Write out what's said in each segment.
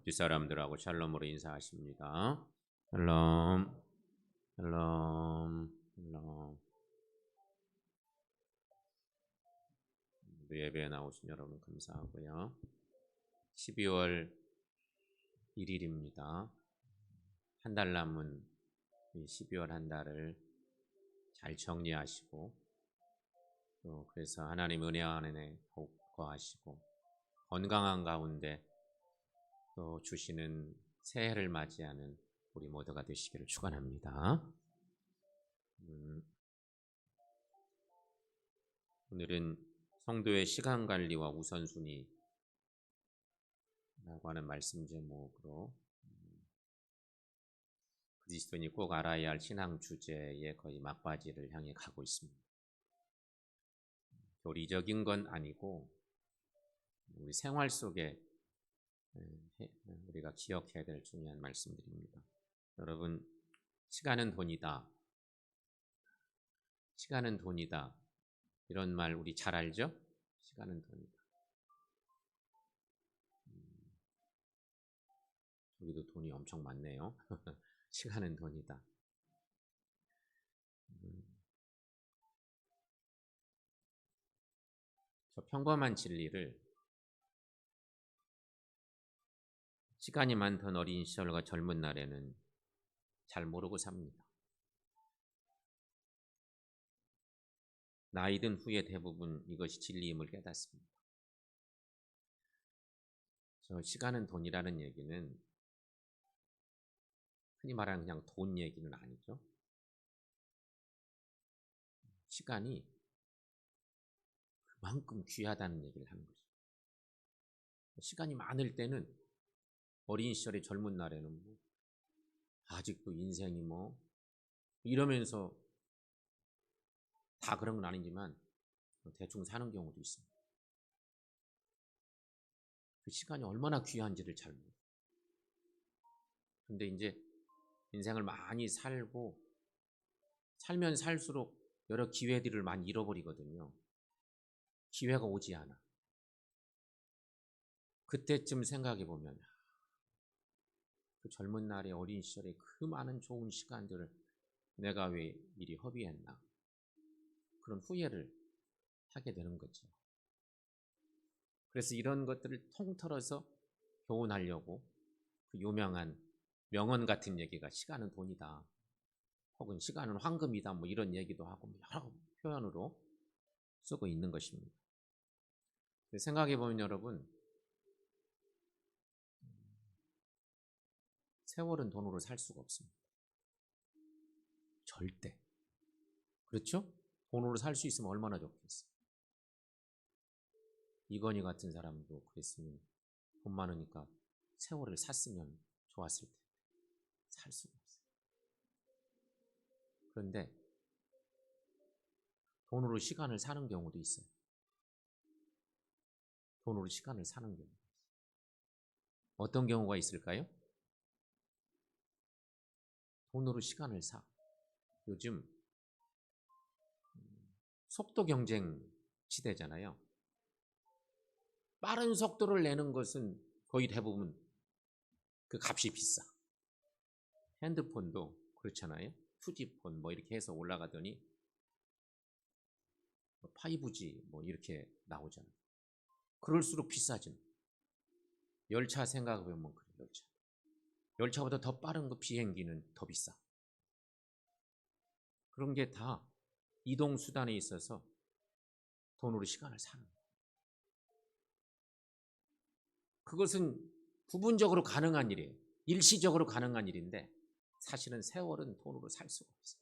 뒷사람들하고 샬롬으로 인사하십니다. 샬롬, 샬롬, 샬롬. 예배에 나오신 여러분 감사하고요. 12월 1일입니다. 한 달 남은 이 12월 한 달을 잘 정리하시고 또 그래서 하나님 은혜 안에 더욱 거하시고 건강한 가운데 또 주시는 새해를 맞이하는 우리 모두가 되시기를 축원합니다. 오늘은 성도의 시간 관리와 우선순위라고 하는 말씀 제목으로 그리스도인이 꼭 알아야 할 신앙 주제의 거의 막바지를 향해 가고 있습니다. 교리적인 건 아니고 우리 생활 속에 우리가 기억해야 될 중요한 말씀들입니다. 여러분, 시간은 돈이다. 시간은 돈이다. 이런 말 우리 잘 알죠? 시간은 돈이다. 여기도 돈이 엄청 많네요. 시간은 돈이다. 저 평범한 진리를 시간이 많던 어린 시절과 젊은 날에는 잘 모르고 삽니다. 나이 든 후에 대부분 이것이 진리임을 깨닫습니다. 저 시간은 돈이라는 얘기는 흔히 말하는 그냥 돈 얘기는 아니죠. 시간이 그만큼 귀하다는 얘기를 하는 거죠. 시간이 많을 때는 어린 시절의 젊은 날에는 뭐 아직도 인생이 뭐 이러면서 다 그런 건 아니지만 대충 사는 경우도 있습니다. 그 시간이 얼마나 귀한지를 잘 모르고. 근데 이제 인생을 많이 살고 살면 살수록 여러 기회들을 많이 잃어버리거든요. 기회가 오지 않아. 그때쯤 생각해 보면 그 젊은 날의 어린 시절에 그 많은 좋은 시간들을 내가 왜 이리 허비했나. 그런 후회를 하게 되는 거죠. 그래서 이런 것들을 통틀어서 교훈하려고 그 유명한 명언 같은 얘기가 시간은 돈이다. 혹은 시간은 황금이다. 뭐 이런 얘기도 하고 여러 표현으로 쓰고 있는 것입니다. 생각해 보면 여러분, 세월은 돈으로 살 수가 없습니다. 절대. 그렇죠? 돈으로 살 수 있으면 얼마나 좋겠어요. 이건희 같은 사람도 그랬으면 돈 많으니까 세월을 샀으면 좋았을 텐데 살 수가 없어요. 그런데 돈으로 시간을 사는 경우도 있어요. 돈으로 시간을 사는 경우도 있어요. 어떤 경우가 있을까요? 돈으로 시간을 사. 요즘 속도 경쟁 시대잖아요. 빠른 속도를 내는 것은 거의 대부분 그 값이 비싸. 핸드폰도 그렇잖아요. 2G폰 뭐 이렇게 해서 올라가더니 5G 뭐 이렇게 나오잖아요. 그럴수록 비싸진. 열차 생각해보면 그래요. 열차보다 더 빠른 그 비행기는 더 비싸. 그런 게 다 이동 수단에 있어서 돈으로 시간을 사는 거예요. 그것은 부분적으로 가능한 일이에요. 일시적으로 가능한 일인데 사실은 세월은 돈으로 살 수가 없어요.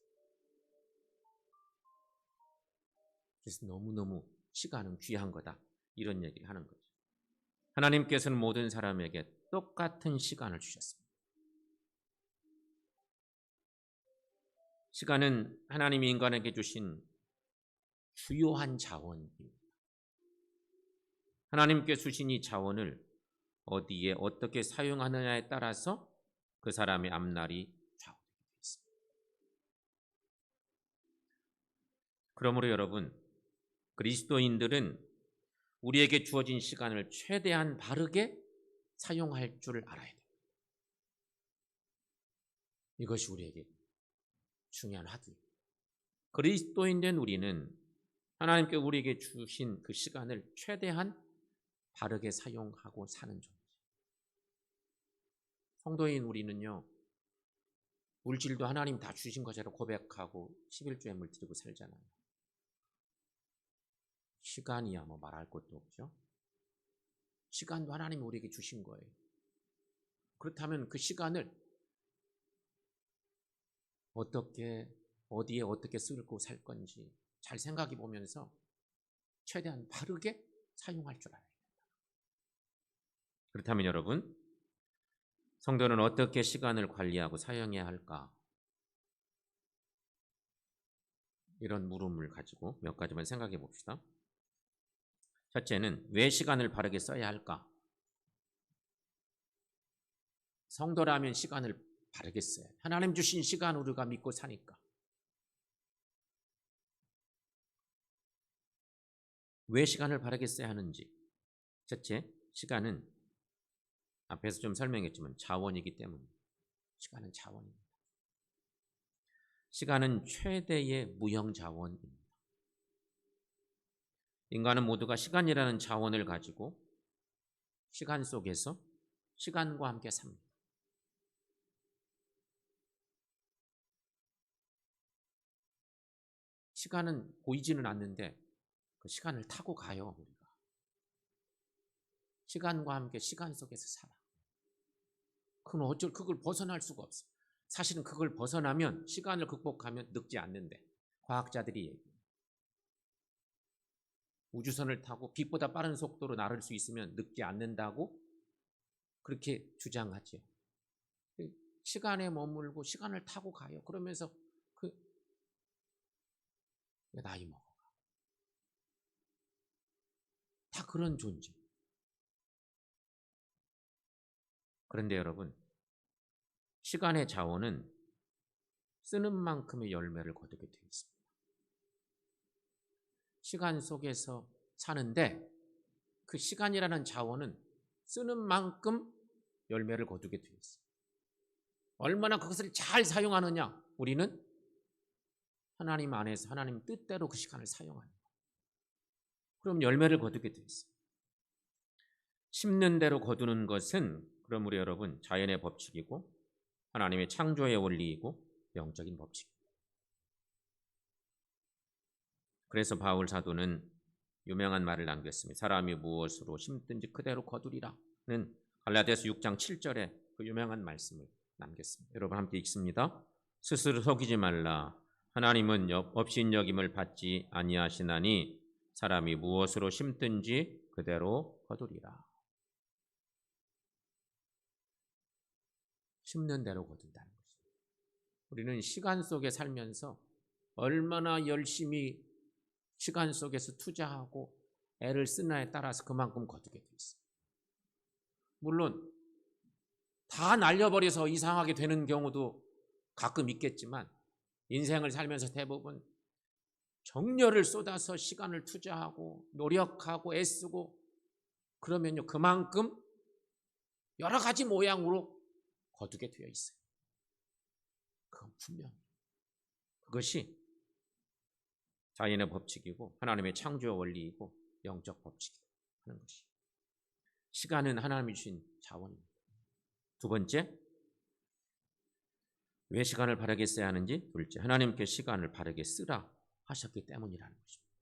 그래서 너무너무 시간은 귀한 거다. 이런 얘기를 하는 거죠. 하나님께서는 모든 사람에게 똑같은 시간을 주셨습니다. 시간은 하나님이 인간에게 주신 주요한 자원입니다. 하나님께 주신 이 자원을 어디에 어떻게 사용하느냐에 따라서 그 사람의 앞날이 좌우되게 되어 있습니다. 그러므로 여러분, 그리스도인들은 우리에게 주어진 시간을 최대한 바르게 사용할 줄 알아야 돼. 이것이 우리에게 중요한 화두예요. 그리스도인 된 우리는 하나님께 우리에게 주신 그 시간을 최대한 바르게 사용하고 사는 존재. 성도인 우리는요, 물질도 하나님 다 주신 것처럼 고백하고 11조예물 드리고 살잖아요. 시간이야 뭐 말할 것도 없죠. 시간도 하나님이 우리에게 주신 거예요. 그렇다면 그 시간을 어떻게, 어디에 어떻게 쓰고 살 건지 잘 생각해 보면서 최대한 바르게 사용할 줄 알아야 된다. 그렇다면 여러분, 성도는 어떻게 시간을 관리하고 사용해야 할까? 이런 물음을 가지고 몇 가지만 생각해 봅시다. 첫째는 왜 시간을 바르게 써야 할까? 성도라면 시간을 바르게 써야 돼. 하나님 주신 시간 우리가 믿고 사니까. 왜 시간을 바르게 써야 하는지. 첫째, 시간은 앞에서 좀 설명했지만 자원이기 때문에 시간은 자원입니다. 시간은 최대의 무형 자원입니다. 인간은 모두가 시간이라는 자원을 가지고 시간 속에서 시간과 함께 삽니다. 시간은 보이지는 않는데 그 시간을 타고 가요, 우리가. 시간과 함께 시간 속에서 살아. 그럼 어쩔 그걸 벗어날 수가 없어. 사실은 그걸 벗어나면 시간을 극복하면 늙지 않는데 과학자들이 얘기해요. 우주선을 타고 빛보다 빠른 속도로 나를 수 있으면 늙지 않는다고 그렇게 주장하죠. 시간에 머물고 시간을 타고 가요. 그러면서 그 나이 먹어가. 다 그런 존재. 그런데 여러분, 시간의 자원은 쓰는 만큼의 열매를 거두게 되어 있습니다. 시간 속에서 사는데 그 시간이라는 자원은 쓰는 만큼 열매를 거두게 되어 있어요. 얼마나 그것을 잘 사용하느냐, 우리는 하나님 안에서 하나님 뜻대로 그 시간을 사용하는 거예요. 그럼 열매를 거두게 되어 있어요. 심는 대로 거두는 것은 그러므로 여러분 자연의 법칙이고 하나님의 창조의 원리이고 영적인 법칙입니다. 그래서 바울 사도는 유명한 말을 남겼습니다. 사람이 무엇으로 심든지 그대로 거두리라는 갈라디아서 6장 7절에 그 유명한 말씀을 남겼습니다. 여러분 함께 읽습니다. 스스로 속이지 말라. 하나님은 업신여김을 받지 아니하시나니 사람이 무엇으로 심든지 그대로 거두리라. 심는 대로 거둔다는 것입니다. 우리는 시간 속에 살면서 얼마나 열심히 시간 속에서 투자하고 애를 쓰나에 따라서 그만큼 거두게 돼 있어요. 물론 다 날려버려서 이상하게 되는 경우도 가끔 있겠지만 인생을 살면서 대부분 정열을 쏟아서 시간을 투자하고 노력하고 애쓰고 그러면요 그만큼 여러 가지 모양으로 거두게 되어 있어요. 그건 분명해요. 그것이 자연의 법칙이고 하나님의 창조 원리이고 영적 법칙이고 하는 것이. 시간은 하나님이 주신 자원입니다. 두 번째, 왜 시간을 바르게 써야 하는지. 둘째, 하나님께 시간을 바르게 쓰라 하셨기 때문이라는 것입니다.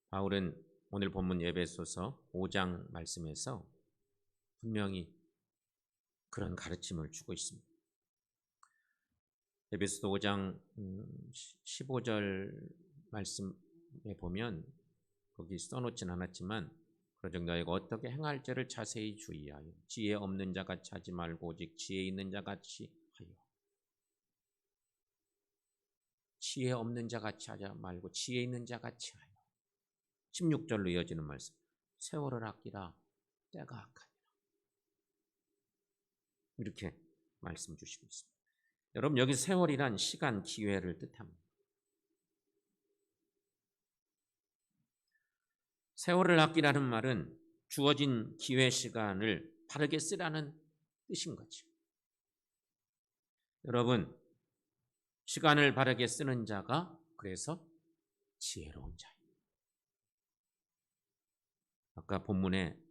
바울은 오늘 본문 에베소서 5장 말씀에서 분명히 그런 가르침을 주고 있습니다. 에베소서 5장 15절 말씀에 보면 거기 써놓진 않았지만 그러즉 너희가 어떻게 행할지를 자세히 주의하여 지혜 없는 자 같이 하지 말고 오직 지혜 있는 자 같이 하여. 지혜 없는 자 같이 하지 말고 지혜 있는 자 같이 하여. 16절로 이어지는 말씀. 세월을 아끼라 때가 악하니라. 이렇게 말씀 주시고 있습니다. 여러분 여기 세월이란 시간, 기회를 뜻합니다. 세월을 아끼라는 말은 주어진 기회 시간을 바르게 쓰라는 뜻인 거죠. 여러분, 시간을 바르게 쓰는 자가 그래서 지혜로운 자입니다. 아까 본문에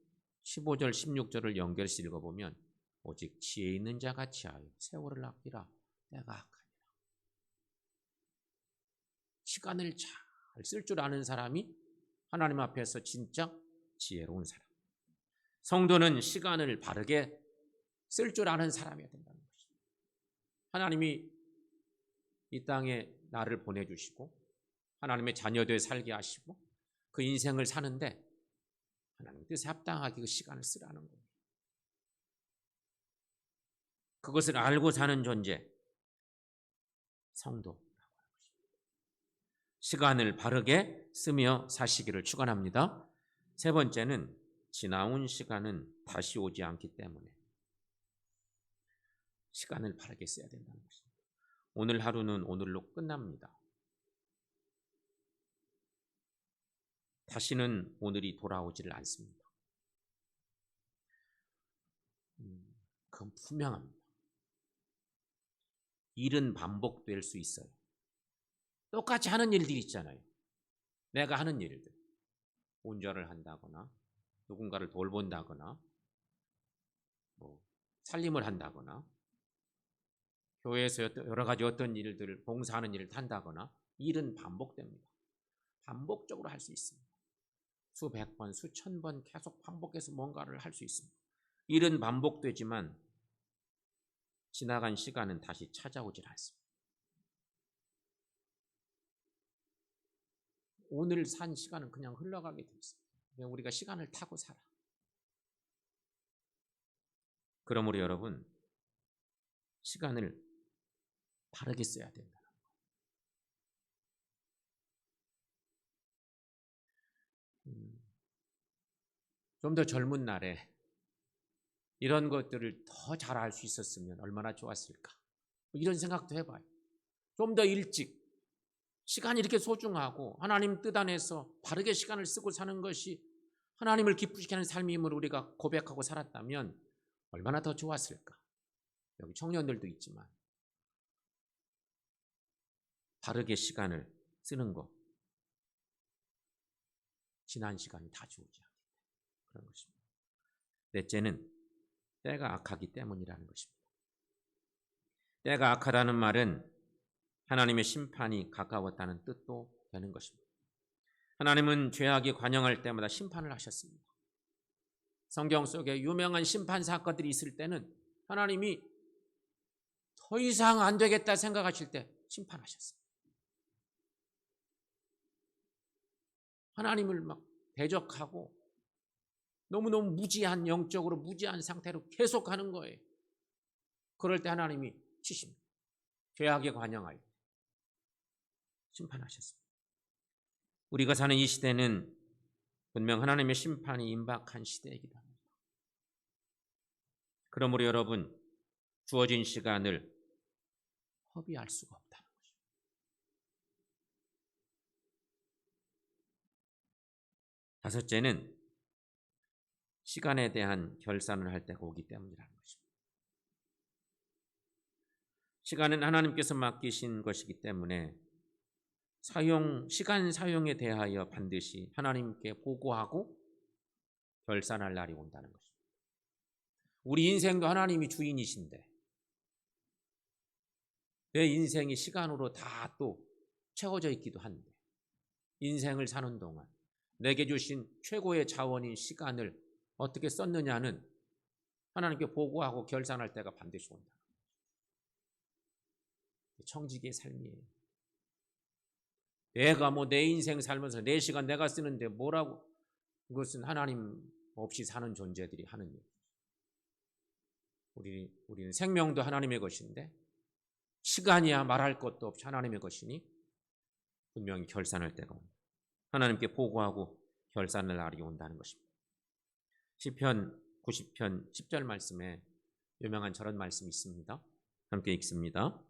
15절, 16절을 연결해서 읽어보면 오직 지혜 있는 자가 지하여 세월을 아끼라 때가 악하니라. 시간을 잘 쓸 줄 아는 사람이 하나님 앞에서 진짜 지혜로운 사람. 성도는 시간을 바르게 쓸 줄 아는 사람이어야 된다는 것입니다. 하나님이 이 땅에 나를 보내주시고 하나님의 자녀되어 살게 하시고 그 인생을 사는데 하나님 뜻에 합당하게 그 시간을 쓰라는 겁니다. 그것을 알고 사는 존재, 성도라고 하는 것입니다. 시간을 바르게 쓰며 사시기를 축원합니다. 세 번째는 지나온 시간은 다시 오지 않기 때문에 시간을 바르게 써야 된다는 것입니다. 오늘 하루는 오늘로 끝납니다. 다시는 오늘이 돌아오지를 않습니다. 그건 분명합니다. 일은 반복될 수 있어요. 똑같이 하는 일들이 있잖아요. 내가 하는 일들. 운전을 한다거나 누군가를 돌본다거나 살림을 한다거나 교회에서 여러 가지 어떤 일들을 봉사하는 일을 한다거나 일은 반복됩니다. 반복적으로 할 수 있습니다. 수백 번, 수천 번 계속 반복해서 뭔가를 할 수 있습니다. 일은 반복되지만 지나간 시간은 다시 찾아오질 않습니다. 오늘 산 시간은 그냥 흘러가게 돼 있습니다. 그냥 우리가 시간을 타고 살아. 그러므로 여러분, 시간을 바르게 써야 된다. 좀 더 젊은 날에 이런 것들을 더 잘 알 수 있었으면 얼마나 좋았을까. 이런 생각도 해봐요. 좀 더 일찍 시간이 이렇게 소중하고 하나님 뜻 안에서 바르게 시간을 쓰고 사는 것이 하나님을 기쁘시게 하는 삶임을 우리가 고백하고 살았다면 얼마나 더 좋았을까. 여기 청년들도 있지만 바르게 시간을 쓰는 것, 지난 시간이 다시 오지 않기 때문에 그런 것입니다. 넷째는 때가 악하기 때문이라는 것입니다. 때가 악하다는 말은 하나님의 심판이 가까웠다는 뜻도 되는 것입니다. 하나님은 죄악이 관영할 때마다 심판을 하셨습니다. 성경 속에 유명한 심판 사건들이 있을 때는 하나님이 더 이상 안 되겠다 생각하실 때 심판하셨습니다. 하나님을 막 대적하고 너무너무 무지한, 영적으로 무지한 상태로 계속 가는 거예요. 그럴 때 하나님이 치십니다. 죄악에 관영할 때 심판하셨습니다. 우리가 사는 이 시대는 분명 하나님의 심판이 임박한 시대이기도 합니다. 그러므로 여러분, 주어진 시간을 허비할 수가 없다는 것입니다. 다섯째는 시간에 대한 결산을 할 때가 오기 때문이라는 것입니다. 시간은 하나님께서 맡기신 것이기 때문에 시간 사용에 대하여 반드시 하나님께 보고하고 결산할 날이 온다는 것입니다. 우리 인생도 하나님이 주인이신데 내 인생이 시간으로 다 또 채워져 있기도 한데 인생을 사는 동안 내게 주신 최고의 자원인 시간을 어떻게 썼느냐는 하나님께 보고하고 결산할 때가 반드시 온다. 청지기의 삶이에요. 내가 내 인생 살면서 내 시간 내가 쓰는데 뭐라고, 그것은 하나님 없이 사는 존재들이 하는 일. 우리는 생명도 하나님의 것인데 시간이야 말할 것도 없이 하나님의 것이니 분명히 결산할 때가 온다. 하나님께 보고하고 결산할 날이 온다는 것입니다. 시편 90편 10절 말씀에 유명한 저런 말씀이 있습니다. 함께 읽습니다.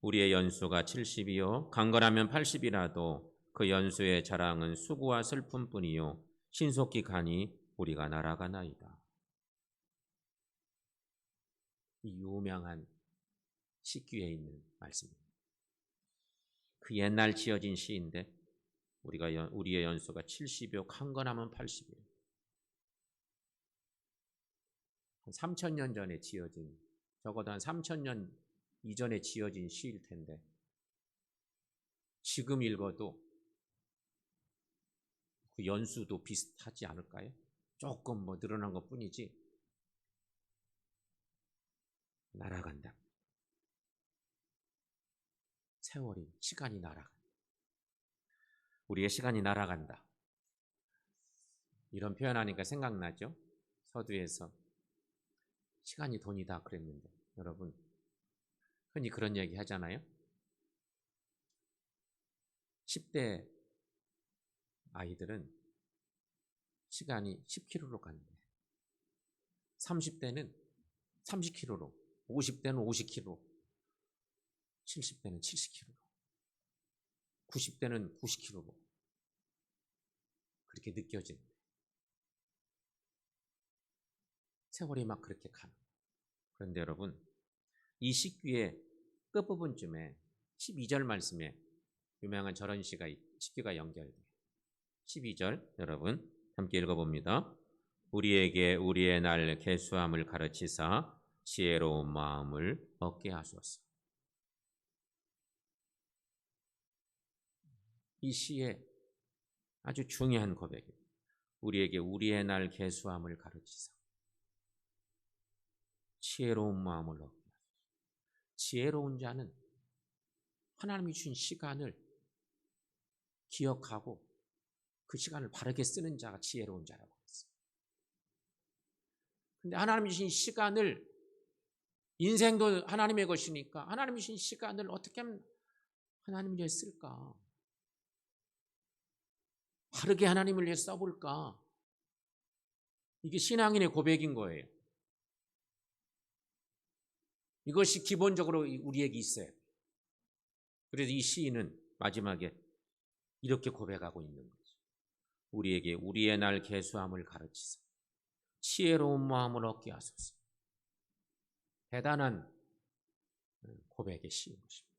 우리의 연수가 70이요 강건하면 80이라도 그 연수의 자랑은 수고와 슬픔뿐이요 신속히 가니 우리가 날아가나이다. 이 유명한 시귀에 있는 말씀입니다. 그 옛날 지어진 시인데 우리의 연수가 70여, 큰 거 나면 80이에요. 한 3,000년 전에 지어진, 적어도 한 3,000년 이전에 지어진 시일 텐데 지금 읽어도 그 연수도 비슷하지 않을까요? 조금 뭐 늘어난 것 뿐이지. 날아간다. 세월이, 시간이 날아간다. 우리의 시간이 날아간다. 이런 표현하니까 생각나죠? 서두에서 시간이 돈이다 그랬는데, 여러분 흔히 그런 얘기 하잖아요. 10대 아이들은 시간이 10km로 간대. 30대는 30km로, 50대는 50km, 70대는 70km로, 90대는 90km로 그렇게 느껴지는 세월이 막 그렇게 가는. 그런데 여러분, 이 식귀의 끝부분쯤에 12절 말씀에 유명한 저런 식귀가 연결돼요. 12절 여러분 함께 읽어봅니다. 우리에게 우리의 날 계수함을 가르치사 지혜로운 마음을 얻게 하소서. 이 시의 아주 중요한 고백이에요. 우리에게 우리의 날 계수함을 가르치사 지혜로운 마음을 얻게 하소서. 지혜로운 자는 하나님이 주신 시간을 기억하고 그 시간을 바르게 쓰는 자가 지혜로운 자라고 했어요. 근데 하나님이 주신 시간을, 인생도 하나님의 것이니까 하나님이 주신 시간을 어떻게 하면 하나님을 위해 쓸까? 바르게 하나님을 위해 써볼까? 이게 신앙인의 고백인 거예요. 이것이 기본적으로 우리에게 있어요. 그래서 이 시인은 마지막에 이렇게 고백하고 있는 거죠. 우리에게 우리의 날 계수함을 가르치사 지혜로운 마음을 얻게 하소서. 대단한 고백의 시인 것입니다.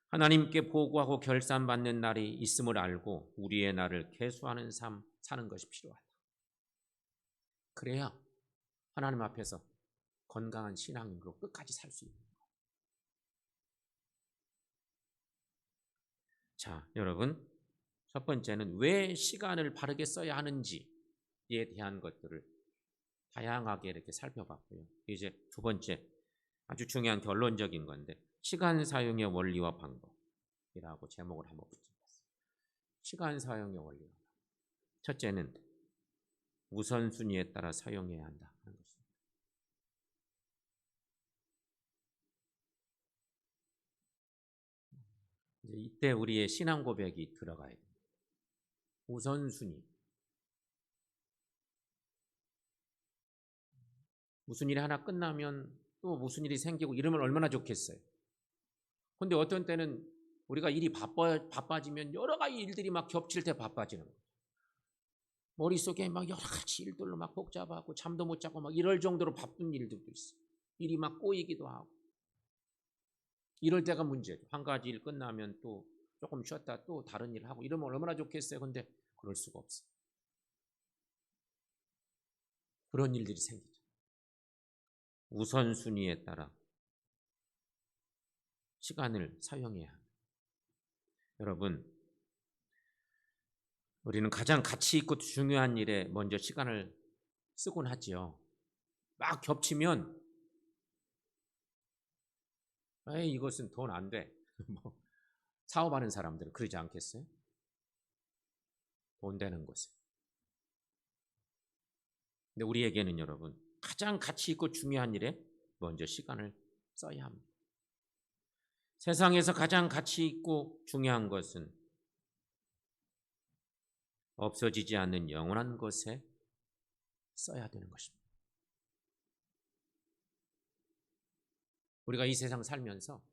하나님께 보고하고 결산받는 날이 있음을 알고 우리의 날을 계수하는 삶 사는 것이 필요하다. 그래야 하나님 앞에서 건강한 신앙인으로 끝까지 살 수 있는 거예요. 자, 여러분, 첫 번째는 왜 시간을 바르게 써야 하는지에 대한 것들을 다양하게 이렇게 살펴봤고요. 이제 두 번째, 아주 중요한 결론적인 건데, 시간 사용의 원리와 방법이라고 제목을 한번 붙여봤습니다. 시간 사용의 원리와 방법. 첫째는 우선순위에 따라 사용해야 한다 하는 것입니다. 이제 이때 우리의 신앙 고백이 들어가야 됩니다. 우선순위. 무슨 일이 하나 끝나면 또 무슨 일이 생기고 이러면 얼마나 좋겠어요. 근데 어떤 때는 우리가 일이 바빠지면 여러 가지 일들이 막 겹칠 때 바빠지는 거예요. 머릿속에 막 여러 가지 일들로 막 복잡하고 잠도 못 자고 막 이럴 정도로 바쁜 일들도 있어요. 일이 막 꼬이기도 하고. 이럴 때가 문제죠. 한 가지 일 끝나면 또 조금 쉬었다 또 다른 일 하고 이러면 얼마나 좋겠어요. 근데 그럴 수가 없어요. 그런 일들이 생기죠. 우선순위에 따라 시간을 사용해야 합니다. 여러분, 우리는 가장 가치 있고 중요한 일에 먼저 시간을 쓰곤 하지요. 막 겹치면 에이, 이것은 돈 안 돼. 뭐 사업하는 사람들은 그러지 않겠어요? 돈 되는 곳에. 근데 우리에게는 여러분 가장 가치 있고 중요한 일에 먼저 시간을 써야 합니다. 세상에서 가장 가치 있고 중요한 것은 없어지지 않는 영원한 것에 써야 되는 것입니다. 우리가 이 세상 살면서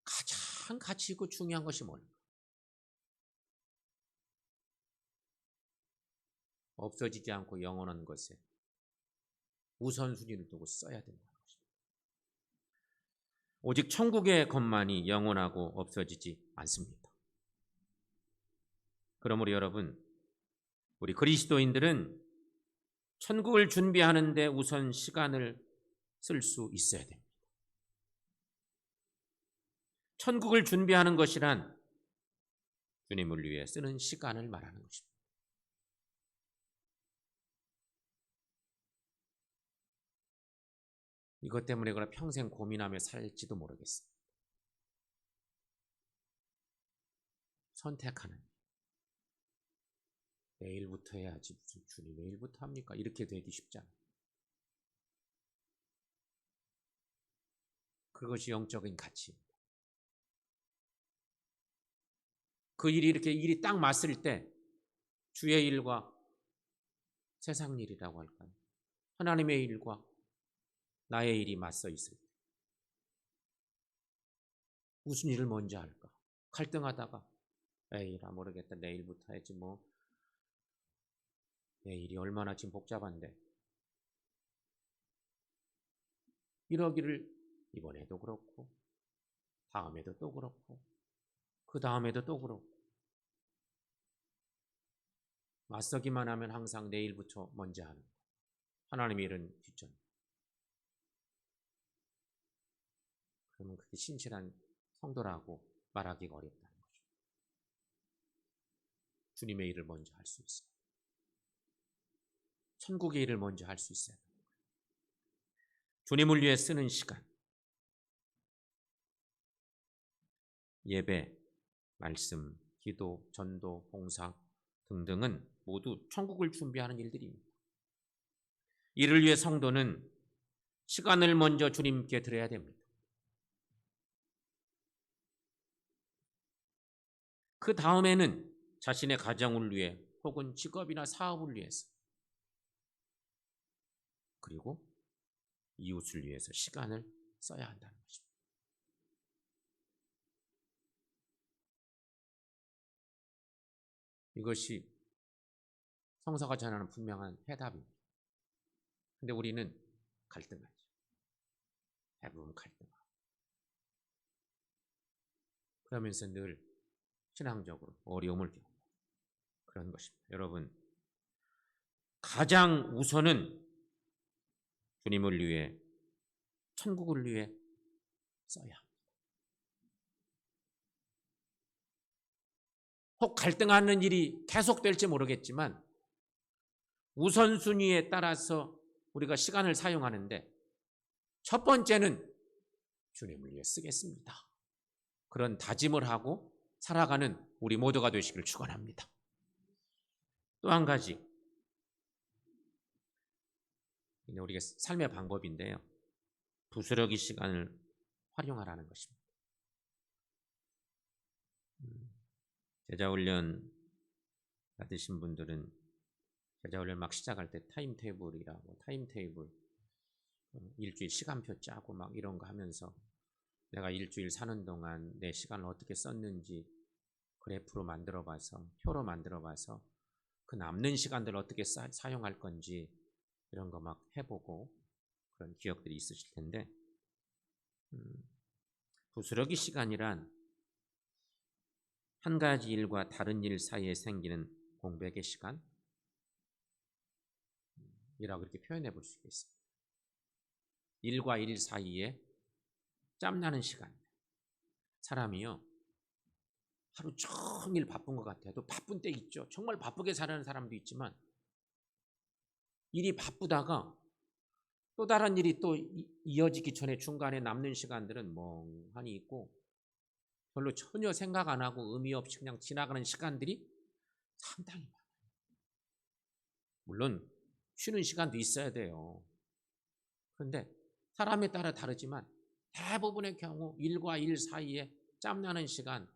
가장 가치 있고 중요한 것이 뭘까? 없어지지 않고 영원한 것에 우선순위를 두고 써야 된다는 것입니다. 오직 천국의 것만이 영원하고 없어지지 않습니다. 그러므로 여러분, 우리 그리스도인들은 천국을 준비하는 데 우선 시간을 쓸 수 있어야 됩니다. 천국을 준비하는 것이란 주님을 위해 쓰는 시간을 말하는 것입니다. 이것 때문에 그러나 평생 고민하며 살지도 모르겠습니다. 선택하는, 내일부터 해야지 무슨 주님 내일부터 합니까? 이렇게 되기 쉽지 않아요. 그것이 영적인 가치입니다. 그 일이 이렇게 일이 딱 맞을 때 주의 일과 세상 일이라고 할까요? 하나님의 일과 나의 일이 맞서 있을 때 무슨 일을 먼저 할까? 갈등하다가 에이라 모르겠다, 내일부터 해야지 뭐, 내일이 얼마나 지금 복잡한데, 이러기를 이번에도 그렇고 다음에도 또 그렇고 그 다음에도 또 그렇고 맞서기만 하면 항상 내일부터 먼저 하는 거예요. 하나님의 일은 뒷전. 그러면 그게 신실한 성도라고 말하기가 어렵다는 거죠. 주님의 일을 먼저 할 수 있어요. 천국의 일을 먼저 할 수 있어야 돼요. 주님을 위해 쓰는 시간, 예배, 말씀, 기도, 전도, 봉사 등등은 모두 천국을 준비하는 일들입니다. 이를 위해 성도는 시간을 먼저 주님께 드려야 됩니다. 그 다음에는 자신의 가정을 위해 혹은 직업이나 사업을 위해서, 그리고 이웃을 위해서 시간을 써야 한다는 것입니다. 이것이 성서가 전하는 분명한 해답입니다. 근데 우리는 갈등하죠. 대부분 갈등하고. 그러면서 늘 신앙적으로 어려움을 겪고 그런 것입니다. 여러분, 가장 우선은 주님을 위해, 천국을 위해 써야 합니다. 혹 갈등하는 일이 계속될지 모르겠지만 우선순위에 따라서 우리가 시간을 사용하는데 첫 번째는 주님을 위해 쓰겠습니다. 그런 다짐을 하고 살아가는 우리 모두가 되시기를 축원합니다. 또 한 가지, 우리가 삶의 방법인데요, 부스러기 시간을 활용하라는 것입니다. 제자훈련 받으신 분들은 제자훈련 막 시작할 때 타임테이블이라고, 타임테이블 일주일 시간표 짜고 막 이런 거 하면서 내가 일주일 사는 동안 내 시간을 어떻게 썼는지 그래프로 만들어 봐서, 표로 만들어 봐서 그 남는 시간들을 어떻게 사용할 건지 이런 거 막 해보고 그런 기억들이 있으실 텐데, 부스러기 시간이란 한 가지 일과 다른 일 사이에 생기는 공백의 시간이라고 이렇게 표현해 볼 수 있겠습니다. 일과 일 사이에 짬나는 시간. 사람이요, 하루 종일 바쁜 것 같아도 바쁜 때 있죠. 정말 바쁘게 사는 사람도 있지만 일이 바쁘다가 또 다른 일이 또 이어지기 전에 중간에 남는 시간들은 멍하니 있고 별로 전혀 생각 안 하고 의미 없이 그냥 지나가는 시간들이 상당히 많아요. 물론 쉬는 시간도 있어야 돼요. 그런데 사람에 따라 다르지만 대부분의 경우 일과 일 사이에 짬나는 시간,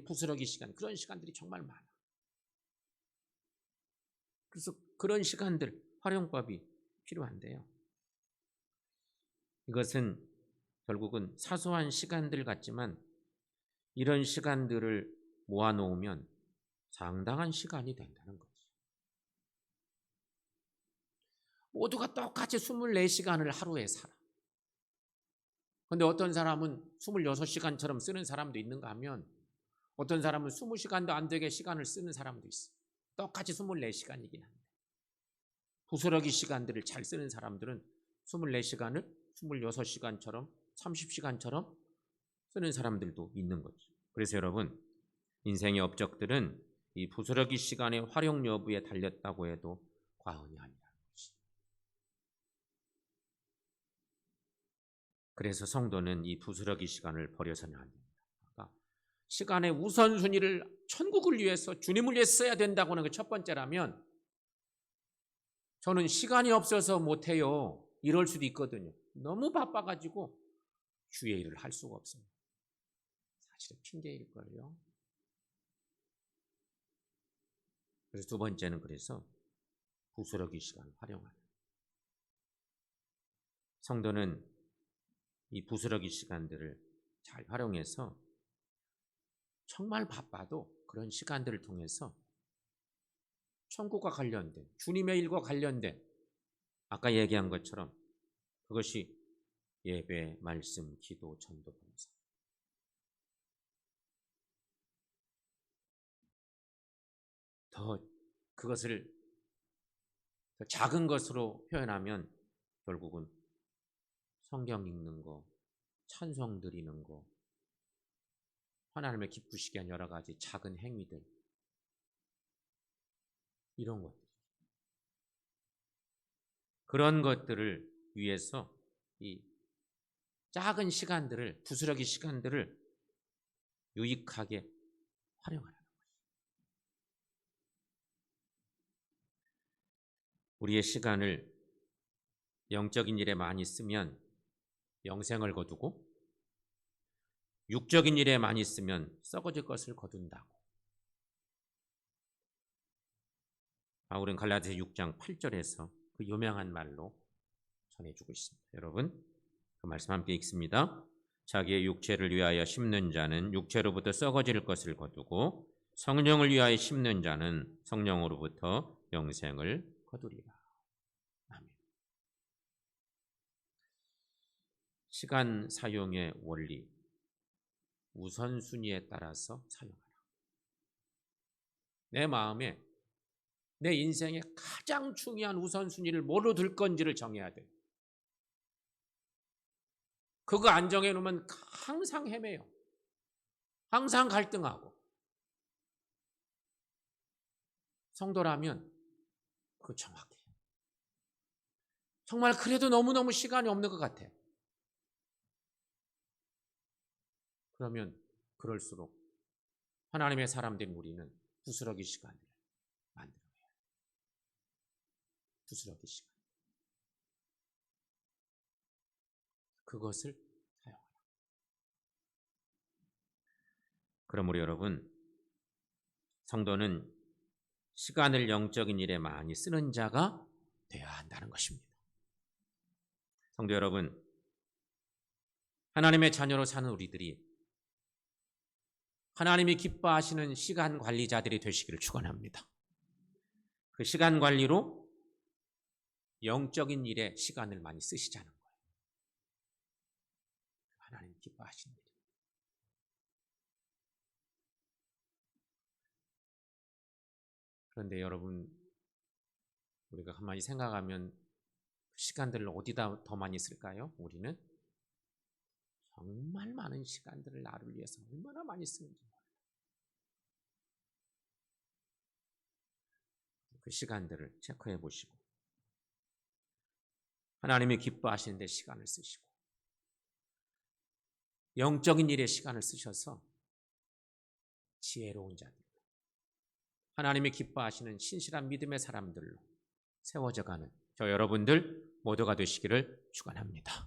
부스러기 시간, 그런 시간들이 정말 많아. 그래서 그런 시간들 활용법이 필요한데요. 이것은 결국은 사소한 시간들 같지만 이런 시간들을 모아놓으면 상당한 시간이 된다는 거죠. 모두가 똑같이 24시간을 하루에 살아. 그런데 어떤 사람은 26시간처럼 쓰는 사람도 있는가 하면 어떤 사람은 20시간도 안 되게 시간을 쓰는 사람도 있어. 똑같이 24시간이긴 한데 부스러기 시간들을 잘 쓰는 사람들은 24시간을 26시간처럼 30시간처럼 쓰는 사람들도 있는 거죠. 그래서 여러분, 인생의 업적들은 이 부스러기 시간의 활용 여부에 달렸다고 해도 과언이 아니라는 것이. 그래서 성도는 이 부스러기 시간을 버려서는 안 됩니다. 시간의 우선순위를 천국을 위해서 주님을 위해서 써야 된다고 하는 게 첫 번째라면 저는 시간이 없어서 못해요. 이럴 수도 있거든요. 너무 바빠가지고 주의 일을 할 수가 없어요. 사실은 핑계일 거예요. 그래서 두 번째는 그래서 부스러기 시간을 활용하는. 성도는 이 부스러기 시간들을 잘 활용해서 정말 바빠도 그런 시간들을 통해서 천국과 관련된, 주님의 일과 관련된 아까 얘기한 것처럼 그것이 예배, 말씀, 기도, 전도, 봉사. 더 그것을 더 작은 것으로 표현하면 결국은 성경 읽는 거, 찬송 드리는 거, 하나님을 기쁘시게 한 여러 가지 작은 행위들, 이런 것들. 그런 것들을 위해서 이 작은 시간들을, 부스러기 시간들을 유익하게 활용하라는 거예요. 우리의 시간을 영적인 일에 많이 쓰면 영생을 거두고 육적인 일에 많이 쓰면 썩어질 것을 거둔다고. 바울은 갈라디아서 6장 8절에서 그 유명한 말로 전해주고 있습니다. 여러분, 그 말씀 함께 읽습니다. 자기의 육체를 위하여 심는 자는 육체로부터 썩어질 것을 거두고 성령을 위하여 심는 자는 성령으로부터 영생을 거두리라. 아멘. 시간 사용의 원리, 우선순위에 따라서 사용하라. 내 마음에 내 인생의 가장 중요한 우선순위를 뭐로 둘 건지를 정해야 돼. 그거 안 정해놓으면 항상 헤매요. 항상 갈등하고. 성도라면 그거 정확해. 정말 그래도 너무너무 시간이 없는 것 같아. 그러면 그럴수록 하나님의 사람된 우리는 부스러기 시간을 만들어야 해요. 부스러기 시간. 그것을 사용하라. 그러므로 여러분, 성도는 시간을 영적인 일에 많이 쓰는 자가 되어야 한다는 것입니다. 성도 여러분, 하나님의 자녀로 사는 우리들이 하나님이 기뻐하시는 시간 관리자들이 되시기를 축원합니다. 그 시간 관리로 영적인 일에 시간을 많이 쓰시자는 거예요. 하나님 기뻐하시는 일. 그런데 여러분, 우리가 가만히 생각하면 시간들을 어디다 더 많이 쓸까요? 우리는 정말 많은 시간들을 나를 위해서 얼마나 많이 쓰는지 몰라요. 그 시간들을 체크해 보시고 하나님이 기뻐하시는 데 시간을 쓰시고 영적인 일에 시간을 쓰셔서 지혜로운 자들, 하나님이 기뻐하시는 신실한 믿음의 사람들로 세워져가는 저 여러분들 모두가 되시기를 축원합니다.